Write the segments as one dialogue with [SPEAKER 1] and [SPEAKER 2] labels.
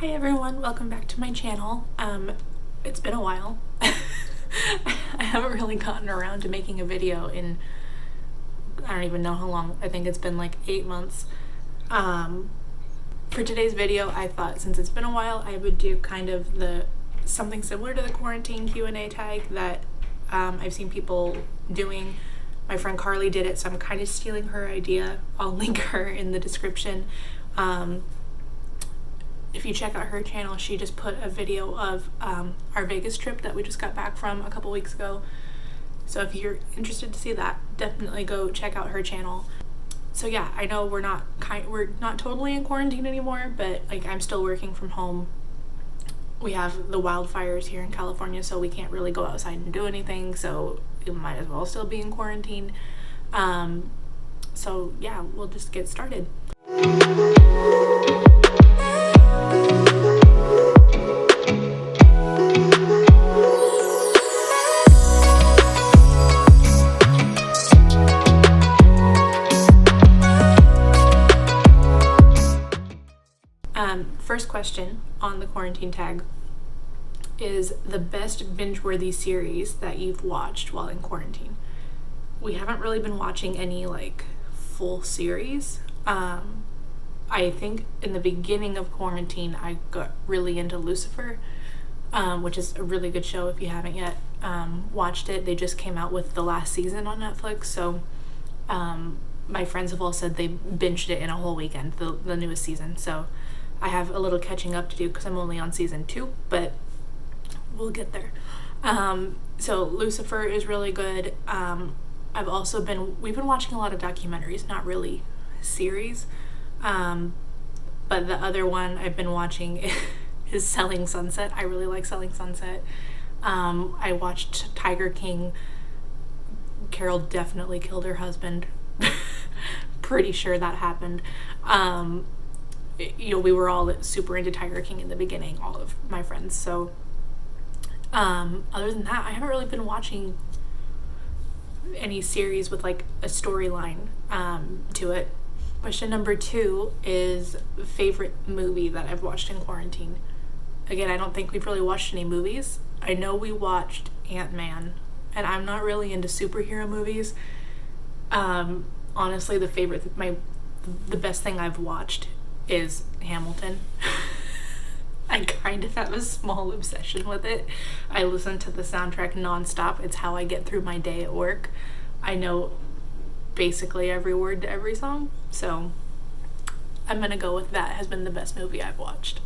[SPEAKER 1] Hi everyone, welcome back to my channel. It's been a while. I haven't really gotten around to making a video in, I don't even know how long. I think it's been like 8 months. For today's video, I thought since it's been a while, I would do kind of something similar to the quarantine Q&A tag that I've seen people doing. My friend Carly did it, so I'm kind of stealing her idea. I'll link her in the description. If you check out her channel, she just put a video of our Vegas trip that we just got back from a couple weeks ago. So if you're interested to see that, definitely go check out her channel. So yeah, I know we're not totally in quarantine anymore, but like I'm still working from home. We have the wildfires here in California, so we can't really go outside and do anything, so it might as well still be in quarantine. So yeah, we'll just get started. First question on the quarantine tag is the best binge-worthy series that you've watched while in quarantine. We haven't really been watching any like full series. I think in the beginning of quarantine I got really into Lucifer, which is a really good show if you haven't yet watched it. They just came out with the last season on Netflix, so my friends have all said they binged it in a whole weekend, the newest season. So I have a little catching up to do because I'm only on season 2, but we'll get there. So Lucifer is really good. We've been watching a lot of documentaries, not really series. But the other one I've been watching is Selling Sunset. I really like Selling Sunset. I watched Tiger King. Carol definitely killed her husband. Pretty sure that happened. We were all super into Tiger King in the beginning, all of my friends. So other than that, I haven't really been watching any series with like a storyline to it. Question number 2 is favorite movie that I've watched in quarantine. Again, I don't think we've really watched any movies. I know we watched Ant-Man, and I'm not really into superhero movies. Honestly, the best thing I've watched is Hamilton. I kind of have a small obsession with it. I listen to the soundtrack nonstop. It's how I get through my day at work. I know basically every word to every song, so I'm gonna go with that has been the best movie I've watched.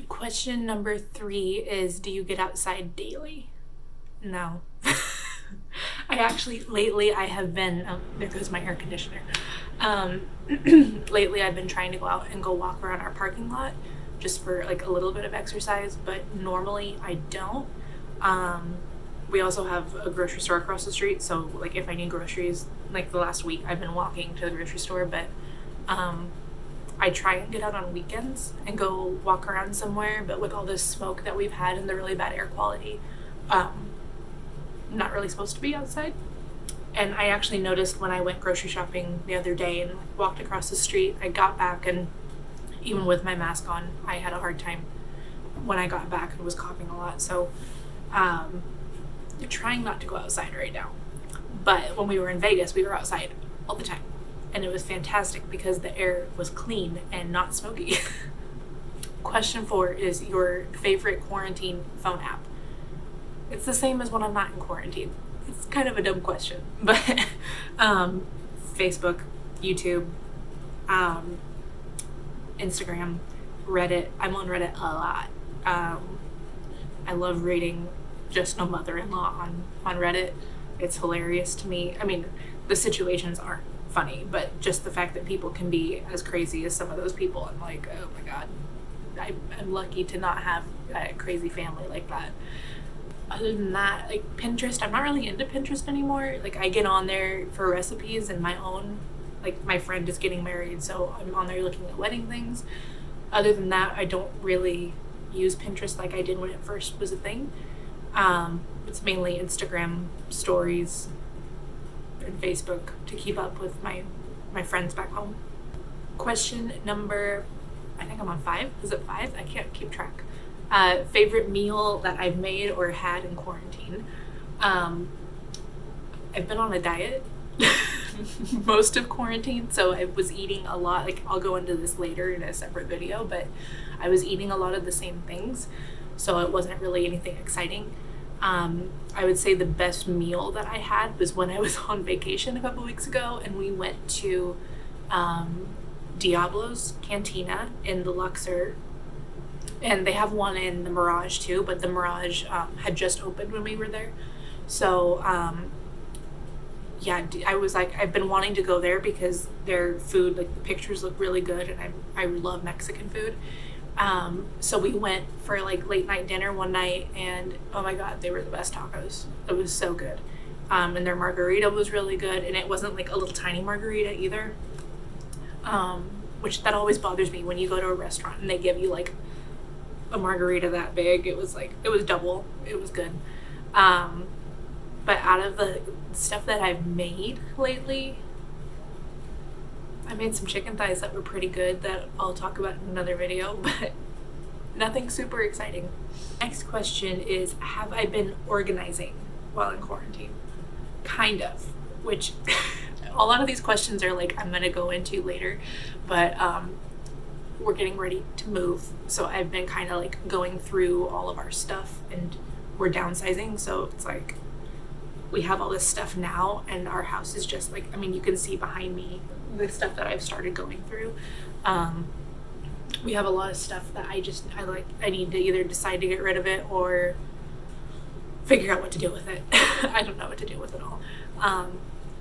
[SPEAKER 1] Question number 3 is, do you get outside daily? No. Lately I have been, there goes my air conditioner. Lately I've been trying to go out and go walk around our parking lot just for like a little bit of exercise, but normally I don't. We also have a grocery store across the street, so like if I need groceries, like the last week I've been walking to the grocery store, but I try and get out on weekends and go walk around somewhere, but with all this smoke that we've had and the really bad air quality, not really supposed to be outside. And I actually noticed when I went grocery shopping the other day and walked across the street, I got back, and even with my mask on, I had a hard time when I got back and was coughing a lot. So trying not to go outside right now. But when we were in Vegas, we were outside all the time, and it was fantastic because the air was clean and not smoky. Question 4 is your favorite quarantine phone app. It's the same as when I'm not in quarantine. It's kind of a dumb question, but Facebook, YouTube, Instagram, Reddit. I'm on Reddit a lot. I love reading Just No Mother-in-Law on Reddit. It's hilarious to me. I mean, the situations aren't funny, but just the fact that people can be as crazy as some of those people, I'm like, oh my god, I'm lucky to not have a crazy family like that. Other than that, like Pinterest, I'm not really into Pinterest anymore. Like I get on there for recipes and my own, like my friend is getting married, so I'm on there looking at wedding things. Other than that, I don't really use Pinterest like I did when it first was a thing. It's mainly Instagram stories and Facebook to keep up with my friends back home. Question number I think I'm on 5. Is it 5? I can't keep track. Favorite meal that I've made or had in quarantine. I've been on a diet most of quarantine, so I was eating a lot. Like, I'll go into this later in a separate video, but I was eating a lot of the same things, so it wasn't really anything exciting. I would say the best meal that I had was when I was on vacation a couple weeks ago, and we went to Diablo's Cantina in the Luxor, and they have one in the Mirage too, but the Mirage had just opened when we were there. So yeah, I was like, I've been wanting to go there because their food, like the pictures look really good, and I love Mexican food. So we went for like late night dinner one night, and oh my god, they were the best tacos. It was so good. And their margarita was really good, and it wasn't like a little tiny margarita either. Which that always bothers me when you go to a restaurant and they give you like a margarita that big. It was double. It was good. But out of the stuff that I've made lately, I made some chicken thighs that were pretty good that I'll talk about in another video, but nothing super exciting. Next question is, have I been organizing while in quarantine? Kind of, which a lot of these questions are like I'm gonna go into later, but we're getting ready to move, so I've been kind of like going through all of our stuff, and we're downsizing, so it's like we have all this stuff now, and our house is just like, I mean, you can see behind me the stuff that I've started going through. We have a lot of stuff that I need to either decide to get rid of it or figure out what to do with it. I don't know what to do with it all.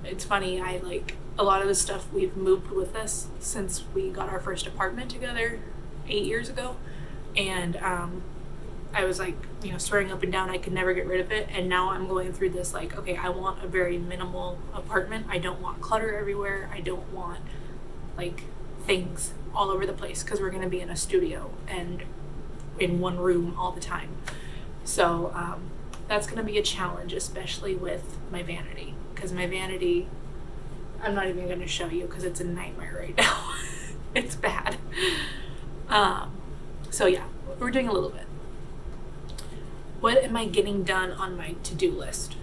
[SPEAKER 1] It's funny, I like a lot of the stuff we've moved with us since we got our first apartment together 8 years ago, and I was like, you know, swearing up and down I could never get rid of it, and now I'm going through this like, okay, I want a very minimal apartment. I don't want clutter everywhere. I don't want like things all over the place, because we're going to be in a studio and in one room all the time. So that's going to be a challenge, especially with my vanity, because my vanity, I'm not even going to show you because it's a nightmare right now. It's bad. So yeah, we're doing a little bit. What am I getting done on my to-do list?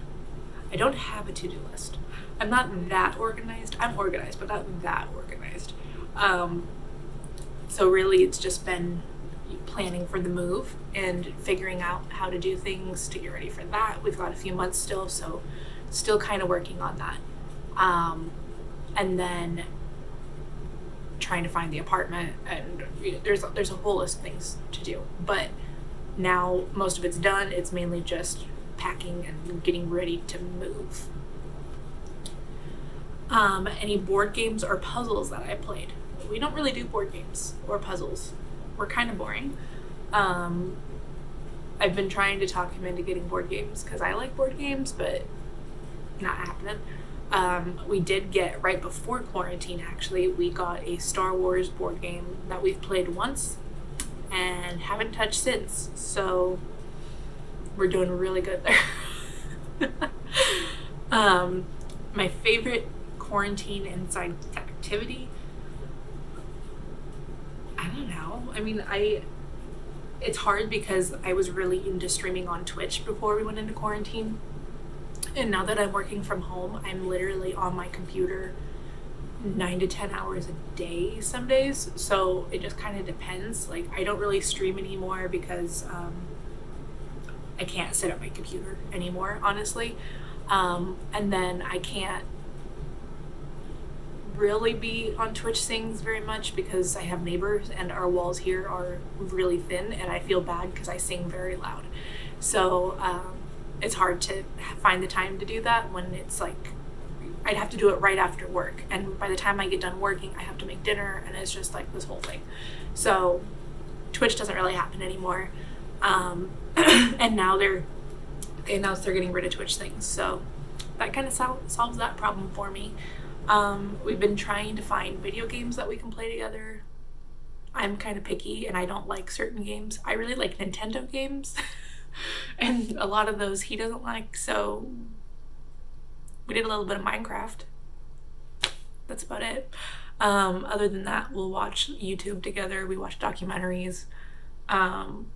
[SPEAKER 1] I don't have a to-do list. I'm not that organized. I'm organized, but not that organized. So really it's just been planning for the move and figuring out how to do things to get ready for that. We've got a few months still, so still kind of working on that. And then trying to find the apartment, and there's a whole list of things to do. But now most of it's done. It's mainly just packing and getting ready to move. Any board games or puzzles that I played? We don't really do board games or puzzles. We're kind of boring. I've been trying to talk him into getting board games because I like board games, but not happening. We did get, right before quarantine actually, we got a Star Wars board game that we've played once and haven't touched since, so we're doing really good there. My favorite quarantine inside activity, I don't know. I mean, it's hard because I was really into streaming on Twitch before we went into quarantine, and now that I'm working from home, I'm literally on my computer 9 to 10 hours a day some days, so it just kind of depends. Like, I don't really stream anymore because I can't sit at my computer anymore, honestly. And then I can't really be on Twitch things very much because I have neighbors and our walls here are really thin, and I feel bad because I sing very loud. So it's hard to find the time to do that when it's like I'd have to do it right after work, and by the time I get done working I have to make dinner, and it's just like this whole thing. So Twitch doesn't really happen anymore. And now they announced they're getting rid of Twitch things, so that kind of solves that problem for me. We've been trying to find video games that we can play together. I'm kind of picky and I don't like certain games. I really like Nintendo games and a lot of those he doesn't like, so we did a little bit of Minecraft. That's about it. Other than that, we'll watch YouTube together. We watch documentaries. Um,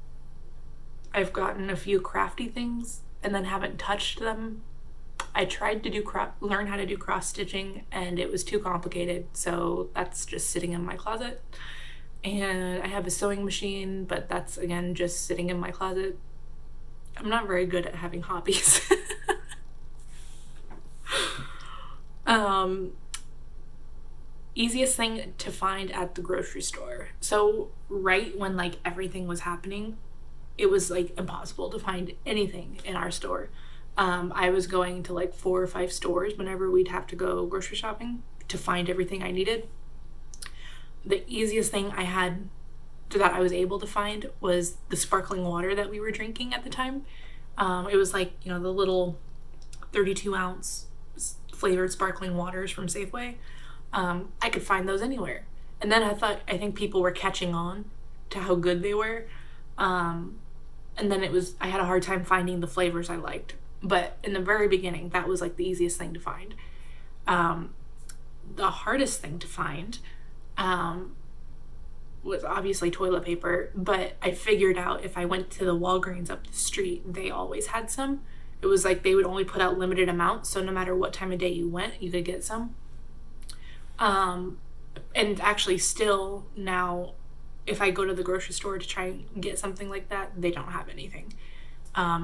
[SPEAKER 1] I've gotten a few crafty things and then haven't touched them. I tried to learn how to do cross stitching, and it was too complicated, so that's just sitting in my closet. And I have a sewing machine, but that's again just sitting in my closet. I'm not very good at having hobbies. Easiest thing to find at the grocery store. So right when like everything was happening, it was like impossible to find anything in our store. I was going to like 4 or 5 stores whenever we'd have to go grocery shopping to find everything I needed. The easiest thing that I was able to find was the sparkling water that we were drinking at the time. It was like, you know, the little 32-ounce flavored sparkling waters from Safeway. I could find those anywhere. And then I think people were catching on to how good they were. And then I had a hard time finding the flavors I liked. But in the very beginning, that was like the easiest thing to find. The hardest thing to find was obviously toilet paper, but I figured out if I went to the Walgreens up the street, they always had some. It was like they would only put out limited amounts, so no matter what time of day you went, you could get some. And actually still now, if I go to the grocery store to try and get something like that, they don't have anything.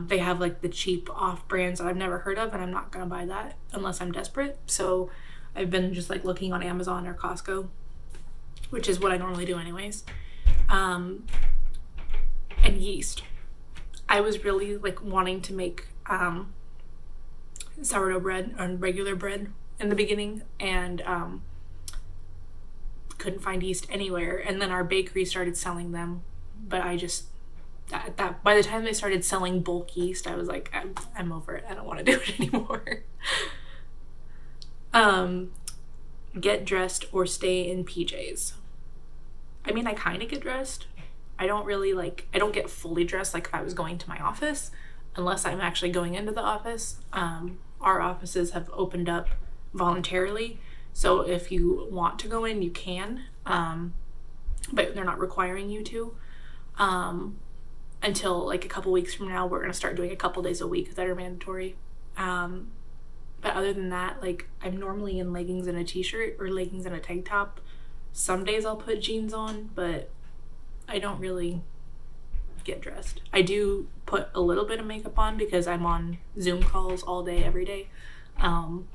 [SPEAKER 1] They have like the cheap off brands that I've never heard of, and I'm not gonna buy that unless I'm desperate. So I've been just like looking on Amazon or Costco, which is what I normally do anyways. And yeast. I was really like wanting to make sourdough bread and regular bread in the beginning, and couldn't find yeast anywhere. And then our bakery started selling them, but I just by the time they started selling bulk yeast, I was like, I'm over it. I don't want to do it anymore. Get dressed or stay in PJs. I mean, I kind of get dressed. I don't get fully dressed like if I was going to my office, unless I'm actually going into the office. Our offices have opened up voluntarily, so if you want to go in, you can, but they're not requiring you to. Until like a couple weeks from now, we're going to start doing a couple days a week that are mandatory. But other than that, like I'm normally in leggings and a t-shirt or leggings and a tank top. Some days I'll put jeans on, but I don't really get dressed. I do put a little bit of makeup on because I'm on Zoom calls all day, every day. And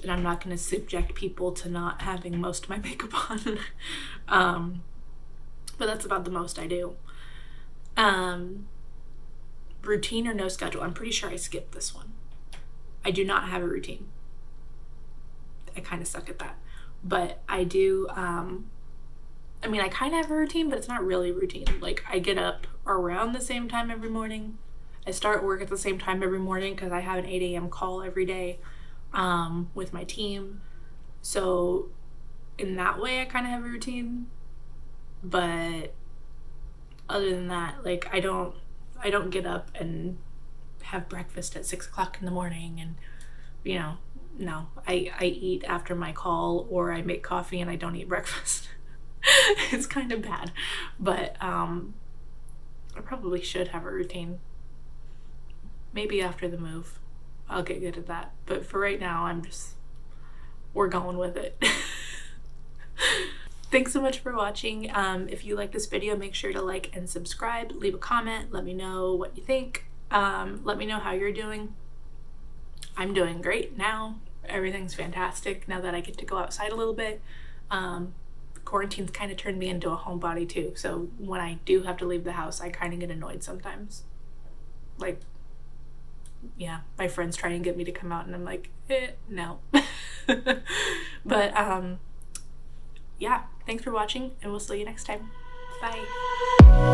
[SPEAKER 1] I'm not going to subject people to not having most of my makeup on. But that's about the most I do. Routine or no schedule. I'm pretty sure I skipped this one. I do not have a routine. I kind of suck at that. But I do, I mean, I kind of have a routine, but it's not really a routine. Like, I get up around the same time every morning. I start work at the same time every morning because I have an 8 a.m. call every day with my team. So in that way, I kind of have a routine. But other than that, like, I don't get up and have breakfast at 6 o'clock in the morning and, you know, no. I eat after my call, or I make coffee and I don't eat breakfast. It's kind of bad, but I probably should have a routine. Maybe after the move I'll get good at that, but for right now we're going with it. Thanks so much for watching. If you like this video, make sure to like and subscribe, leave a comment, let me know what you think. Let me know how you're doing. I'm doing great now. Everything's fantastic now that I get to go outside a little bit. Quarantine's kind of turned me into a homebody too, so when I do have to leave the house, I kind of get annoyed sometimes. Like, yeah, my friends try and get me to come out and I'm like, no. But yeah, thanks for watching and we'll see you next time. Bye.